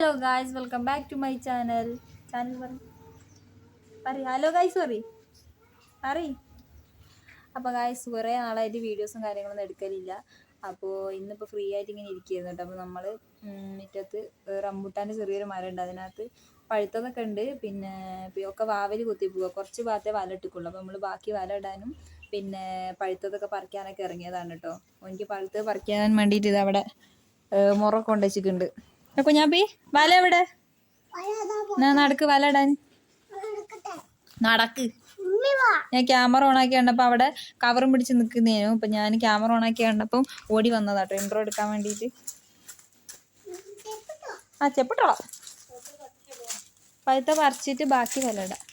Hello guys, welcome back to my channel. Hello guys പറയ്. അപ്പോൾ guys, കുറേ നാളായിട്ട് വീഡിയോസും കാര്യങ്ങളൊന്നും എടുക്കലില്ല. അപ്പോൾ ഇന്നിപ്പോൾ ഫ്രീ ആയിട്ട് ഇങ്ങനെ ഇരിക്കുകയായിരുന്നു കേട്ടോ. അപ്പോൾ നമ്മൾ മുറ്റത്ത് റംബൂട്ടാൻ്റെ ചെറിയൊരു മരം ഉണ്ട്, അതിനകത്ത് പഴുത്തതൊക്കെ ഉണ്ട്. പിന്നെ ഒക്കെ വാവൽ കുത്തി പോവുക, കുറച്ച് ഭാഗത്തേ വല ഇട്ടിക്കുള്ളൂ. അപ്പോൾ നമ്മൾ ബാക്കി വല ഇടാനും പിന്നെ പഴുത്തതൊക്കെ പറിക്കാനൊക്കെ ഇറങ്ങിയതാണ് കേട്ടോ. എനിക്ക് പഴുത്തത് പറിക്കാൻ വേണ്ടിയിട്ട് ഇതവിടെ മുറൊക്കെ കൊണ്ടുവച്ചിട്ടുണ്ട്. കുഞ്ഞാപ്പി വല എവിടെ? നടക്ക് വല ഇടാൻ നടക്ക്. ഞാൻ ക്യാമറ ഓണാക്കി കണ്ടപ്പോൾ അവിടെ കവറും പിടിച്ച് നിൽക്കുന്നേനു. അപ്പം ഞാൻ ക്യാമറ ഓണാക്കി കണ്ടപ്പം ഓടി വന്നതാട്ടോ ഇൻട്രോ എടുക്കാൻ വേണ്ടിയിട്ട്. ചെപ്പിട്ടോളാം. പഴുത്ത പറിച്ചിട്ട് ബാക്കി വല ഇടാം.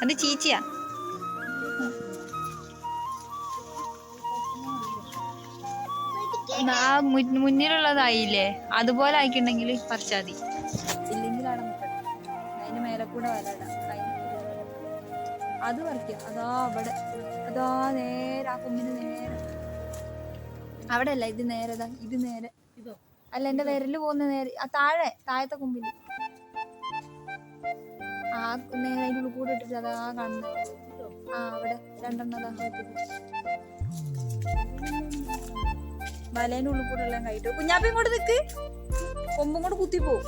അത് ചീച്ചിയാ. മുന്നിലുള്ളതായില്ലേ, അതുപോലെ ആയിക്കുണ്ടെങ്കിൽ പറിച്ചാൽ മതി. ഇല്ലെങ്കിൽ അവിടെ നിൽക്കട്ടെ, അതിന്റെ മേലെ കൂടെ വലയിടാം. അത് പറിക്കാം. അതാ അവിടെ, അതാ നേരെ ആ കൊമ്പിന് നേരെ അവിടെ അല്ല, ഇത് നേരെതാ, ഇത് നേരെ അല്ല, എന്റെ വിരല് പോകുന്ന നേരെ ആ താഴത്തെ കൊമ്പില് ആ നേരെ അതിൻ്റെ ഉള്ളിൽ കൂടെ ഇട്ടിട്ട് അതാ കാണുന്നത്. അവിടെ രണ്ടെണ്ണതാ വലേന്റെ ഉള്ളിൽ കൂടെ എല്ലാം കഴിട്ടു. കുഞ്ഞാപ്പയും കൂടെ നിക്ക്, കൊമ്പും കൂടെ കുത്തിപ്പോവും.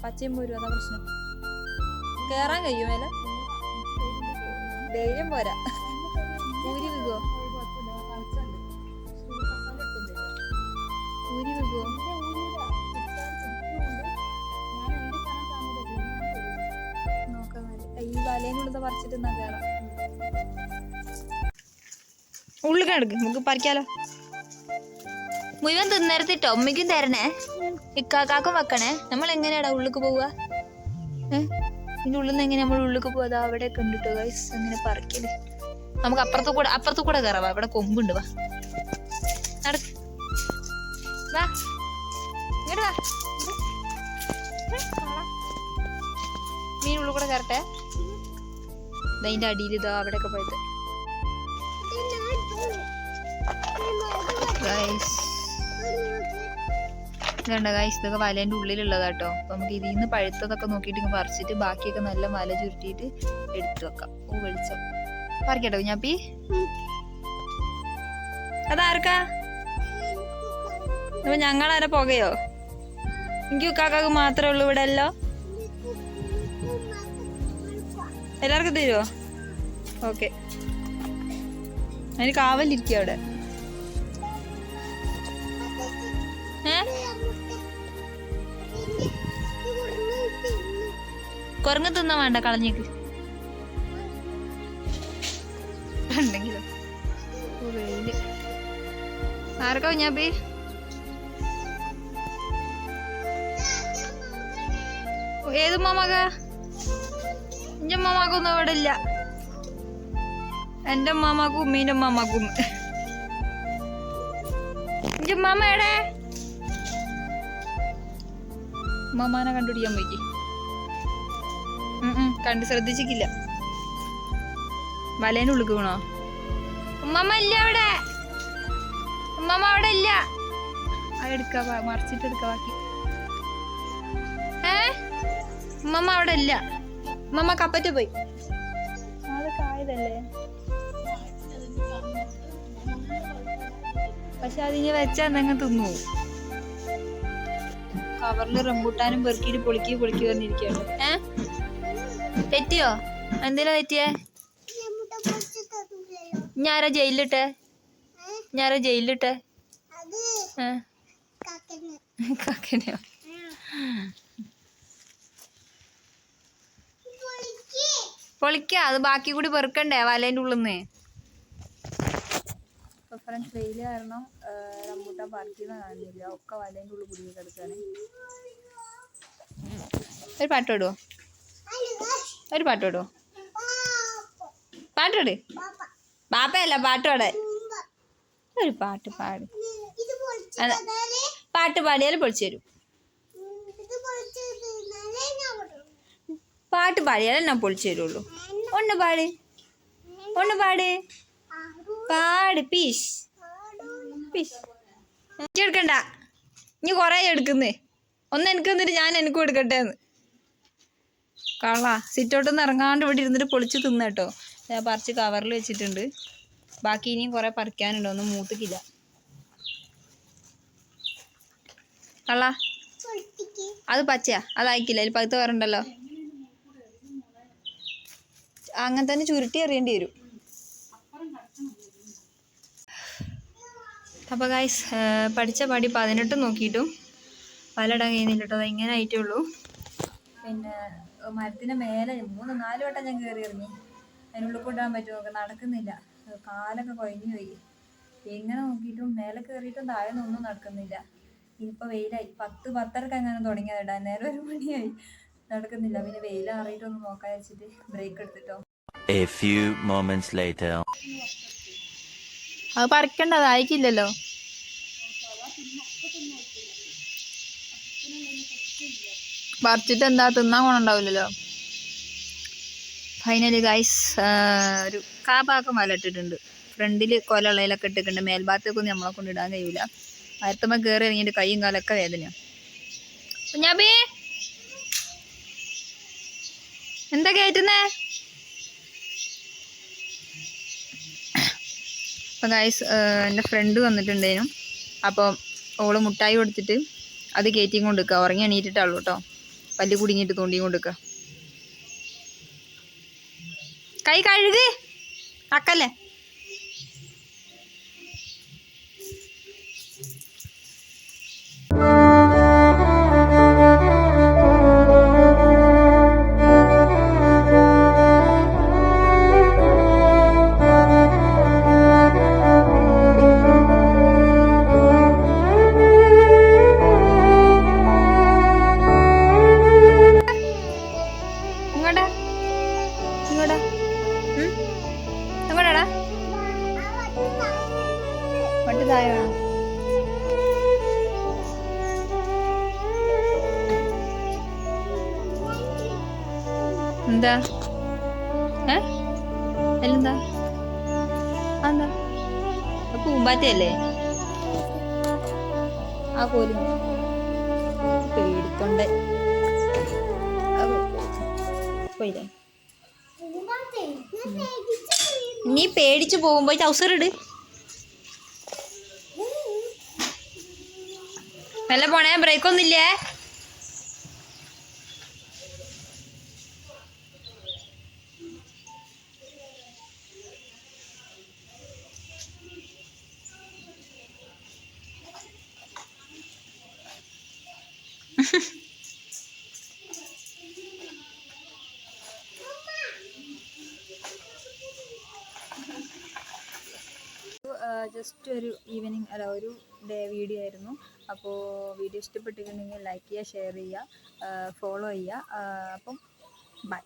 പച്ചയും പോരും, അതാ പ്രശ്നം. കേറാൻ കഴിയും മേലെ, ധൈര്യം പോരാ. ഊരി വിൽക്കുവോ? ഊരി വിൽക്കുവോ? ഈ വലേനുള്ളത് പറിച്ചിട്ട് എന്നാ കേറാം. ഉള്ളിൽ കിടക്ക്, നമുക്ക് പറിക്കാലോ. മുഴുവൻ തിന്നരത്തിട്ടോ, ഉമ്മയ്ക്കും തരണേ, ഇക്കാക്കും വെക്കണേ. നമ്മൾ എങ്ങനെയാടാ ഉള്ളിക്ക് പോവുക? ഇതിന്റെ ഉള്ളിൽ നിന്ന് എങ്ങനെ നമ്മൾ ഉള്ളിക്ക് പോവാ? അവിടെയൊക്കെ ഉണ്ട് കേട്ടോ ഗൈസ്, അങ്ങനെ പറിക്കല്. നമുക്ക് അപ്പുറത്തു കൂടെ കയറാം. ഇവിടെ കൊമ്പുണ്ട്, വാ നടക്ക്, വാ ഇങ്ങോട്ട് വാ. മീൻ ഉള്ളിൽ കൂടെ കയറട്ടെ. അതിന്റെ അടിയിൽ ഇതാ അവിടെയൊക്കെ പോയത് ഇതുണ്ട് ഗൈസ്. ഇതൊക്കെ വലേന്റെ ഉള്ളിലുള്ളതാട്ടോ. അപ്പൊ നമുക്ക് ഇതിൽ നിന്ന് പഴുത്തതൊക്കെ നോക്കിയിട്ട് പറിച്ചിട്ട് ബാക്കിയൊക്കെ നല്ല വല ചുരുട്ടിയിട്ട് എടുത്തു വെക്കാം. വെളിച്ചം പറിക്കട്ടോ കുഞ്ഞാപ്പി. അതാർക്കാ? അപ്പൊ ഞങ്ങളാരെ പുകയോ? എനിക്ക് കാക്കാക്ക് മാത്രമേ ഉള്ളൂ ഇവിടെ അല്ലോ. എല്ലാവർക്കും തരുമോ? ഓക്കെ. അതിന് കാവലിരിക്കുക അവിടെ. കുറങ്ങ് തിന്നാ വേണ്ട, കളഞ്ഞേക്ക് ഉണ്ടെങ്കിലോ. വെയില് ആർക്കാ കുഞ്ഞാപ്പി? ഏത് ഉമ്മാമക? എന്റെ ഉമ്മാമാക്കൊന്നും ഇവിടെ ഇല്ല. എന്റെ ഉമ്മാമാക്കും ഉമ്മീന്റെ ഉമ്മാമാക്കും. എന്റെ ഉമ്മാമ എവിടെ? ഉമ്മാമാനെ കണ്ടുപിടിക്കാൻ പോയി. കണ്ട് ശ്രദ്ധിച്ചിട്ടില്ല. വലേന്റെ ഉള്ളിൽ വീണോ? ഉമ്മമ്മ ഇല്ല അവിടെ. ഉമ്മമ്മ അവിടെ ഇല്ല. അതെടുക്ക, മറിച്ചിട്ട് എടുക്ക ബാക്കി. ഉമ്മമ്മ അവിടെ ഇല്ല. ഉമ്മമ്മ കപ്പറ്റ് പോയി. അതൊക്കെ ആയതല്ലേ. പക്ഷെ അതിന് വെച്ചാൽ നിങ്ങൾ തിന്നു. കവറിൽ റംബൂട്ടാനും പെറുക്കിയിട്ട് പൊളിക്കി വന്നിരിക്കുകയാണ്. തെറ്റിയോ? എന്തിനാ തെറ്റിയേ? ഞാനാ ജയിലിലിട്ടെ? കാക്കനെയോ? പൊളിക്ക, അത് ബാക്കി കൂടി പെറുക്കണ്ടേ വലേൻ്റെ ഉള്ളിൽ നിന്ന്. അപ്പോൾ ഫ്രണ്ട്സ് വെയിൽ കാരണം റംബൂട്ടാൻ പറിക്കുന്ന കാണുന്നില്ല, ഒക്കെ വലേൻ്റെ ഉള്ളിൽ കുടുങ്ങി കിടക്കാണ്. ഒരു പാട്ടിടുവോ? പാട്ടിട്. ബാപ്പയല്ല, പാട്ടോടെ ഒരു പാട്ട് പാട്. പാട്ട് പാടിയാലും പൊളിച്ചു തരും. പാട്ട് പാടിയാലും ഞാൻ പൊളിച്ചു തരുള്ളൂ. ഒന്ന് പാട് പീഷ് എടുക്കണ്ട, ഇനി കൊറേ എടുക്കുന്നേ. ഒന്ന് എനിക്ക് എന്നിട്ട് ഞാൻ എനിക്കും എടുക്കട്ടെ എന്ന്. കള്ള സിറ്റൗട്ടൊന്നും ഇറങ്ങാണ്ട് ഇവിടെ ഇരുന്നിട്ട് പൊളിച്ച് തിന്നട്ടോ. ഞാൻ പറിച്ച് കവറിൽ വെച്ചിട്ടുണ്ട്. ബാക്കി ഇനിയും കുറേ പറിക്കാനുണ്ടോ, ഒന്നും മൂത്തിക്കില്ല. കള്ള അത് പച്ചയാ, അതായിക്കില്ല. അതിൽ പഴുത്ത വേറുണ്ടല്ലോ. അങ്ങനെ തന്നെ ചുരുട്ടി എറിയേണ്ടി വരും. അപ്പോൾ ഗൈസ് പഠിച്ച പാടി 18 നോക്കിയിട്ടും പലയിടം കഴിയുന്നില്ല കേട്ടോ. അത് ഇങ്ങനെ ആയിട്ടേ ഉള്ളൂ. പിന്നെ മരത്തിൻ്റെ മേലെ 3-4 വട്ടം ഞാൻ കയറി ഇറങ്ങി. അതിനുള്ളിൽ കൊണ്ടുപോകാൻ പറ്റുമോ നോക്കാം, നടക്കുന്നില്ല. കാലൊക്കെ കുഴഞ്ഞു പോയി. എങ്ങനെ നോക്കിയിട്ടും മേലെ കയറിയിട്ടും താഴെ ഒന്നും നടക്കുന്നില്ല. ഇനിയിപ്പോൾ വെയിലായി. 10-10:30 എങ്ങനെ തുടങ്ങിയത് ഇടാൻ, നേരം 1 മണിയായി. നടക്കുന്നില്ല. പിന്നെ വെയിൽ അറിയിട്ടൊന്ന് നോക്കാൻ വെച്ചിട്ട് ബ്രേക്ക് എടുത്തിട്ടോ. അത് പറിക്കണ്ട, അതായിക്കില്ലല്ലോ. പറിച്ചിട്ട് എന്താ തിന്നാൻ ഗുണമുണ്ടാവില്ലല്ലോ. ഫൈനലി ഗൈസ് ഒരു കാപ്പാക്കം വല ഇട്ടിട്ടുണ്ട്. ഫ്രണ്ടിൽ കൊലയുള്ളതിലൊക്കെ ഇട്ടിട്ടുണ്ട്. മേൽഭാഗത്തേക്കൊന്നും നമ്മളെ കൊണ്ട് ഇടാൻ കഴിയൂല. മരത്തുമ്മ കയറി ഇറങ്ങിയിട്ട് കൈയും കാലൊക്കെ വേദനയാണ്. കുഞ്ഞാബി എന്താ കയറ്റുന്നേ? അപ്പം ഗൈസ് എൻ്റെ ഫ്രണ്ട് വന്നിട്ടുണ്ടേനു. അപ്പം ഓള് മുട്ടായി കൊടുത്തിട്ട് അത് കയറ്റിയും കൊണ്ടിരിക്കുക. ഉറങ്ങി എണീറ്റിട്ടുള്ളൂ കേട്ടോ. പല്ല് കുടുങ്ങിയിട്ട് തോണ്ടിയും കൊണ്ടിരിക്കുക. കൈ കഴുകി അക്കല്ലേ. എങ്ങോട്ടാടാ? പട്ട് താഴെ വേണം. എന്താ എന്താ എന്താ പൂമ്പാറ്റയല്ലേ? ആ കോലി പേടിക്കൊണ്ട പോയില്ലേ? നീ പേടിച്ചു പോകുമ്പോ ട്രൗസർ ഇട്. നല്ല പോണേ, ബ്രേക്ക് ഒന്നുമില്ലേ? ജസ്റ്റ് ഒരു ഈവനിങ് അല്ല ഒരു ഡേ വീഡിയോ ആയിരുന്നു. അപ്പോൾ വീഡിയോ ഇഷ്ടപ്പെട്ടിട്ടുണ്ടെങ്കിൽ ലൈക്ക് ചെയ്യുക, ഷെയർ ചെയ്യുക, ഫോളോ ചെയ്യുക. അപ്പം ബൈ.